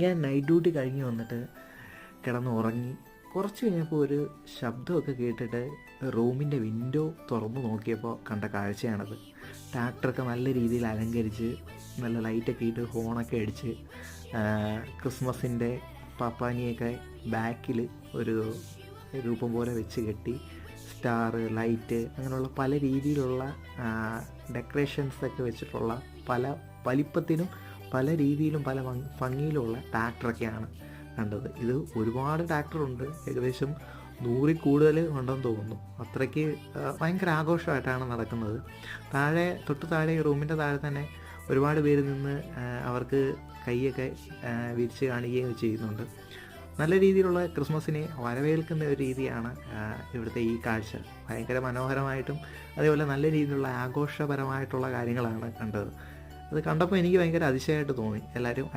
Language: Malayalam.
ഞാൻ നൈറ്റ് ഡ്യൂട്ടി കഴിഞ്ഞ് വന്നിട്ട് കിടന്ന് ഉറങ്ങി. കുറച്ച് കഴിഞ്ഞപ്പോൾ ഒരു ശബ്ദമൊക്കെ കേട്ടിട്ട് റൂമിൻ്റെ വിൻഡോ തുറന്നു നോക്കിയപ്പോൾ കണ്ട കാഴ്ചയാണത്. ട്രാക്ടറൊക്കെ നല്ല രീതിയിൽ അലങ്കരിച്ച് നല്ല ലൈറ്റൊക്കെ ഇട്ട് ഹോണൊക്കെ അടിച്ച് ക്രിസ്മസിൻ്റെ പപ്പാനിയൊക്കെ ബാക്കിൽ ഒരു രൂപം പോലെ വെച്ച് കെട്ടി സ്റ്റാർ, ലൈറ്റ്, അങ്ങനെയുള്ള പല രീതിയിലുള്ള ഡെക്കറേഷൻസൊക്കെ വെച്ചിട്ടുള്ള പല വലിപ്പത്തിനും പല രീതിയിലും പല ഭംഗിയിലുള്ള ട്രാക്ടറൊക്കെയാണ് കണ്ടത്. ഇത് ഒരുപാട് ട്രാക്ടറുണ്ട്, ഏകദേശം 100 കൂടുതൽ ഉണ്ടെന്ന് തോന്നുന്നു. അത്രയ്ക്ക് ഭയങ്കര ആഘോഷമായിട്ടാണ് നടക്കുന്നത്. തൊട്ട് താഴെ റൂമിൻ്റെ താഴെ തന്നെ ഒരുപാട് പേര് നിന്ന് അവർക്ക് കൈയൊക്കെ വിരിച്ച് കാണിക്കുകയും ചെയ്യുന്നുണ്ട്. നല്ല രീതിയിലുള്ള ക്രിസ്മസിനെ വരവേൽക്കുന്ന ഒരു രീതിയാണ് ഇവിടുത്തെ ഈ കാഴ്ച. ഭയങ്കര മനോഹരമായിട്ടും അതേപോലെ നല്ല രീതിയിലുള്ള ആഘോഷപരമായിട്ടുള്ള കാര്യങ്ങളാണ് കണ്ടത്. അത് കണ്ടപ്പോൾ എനിക്ക് ഭയങ്കര അതിശയമായിട്ട് തോന്നി. എല്ലാവരും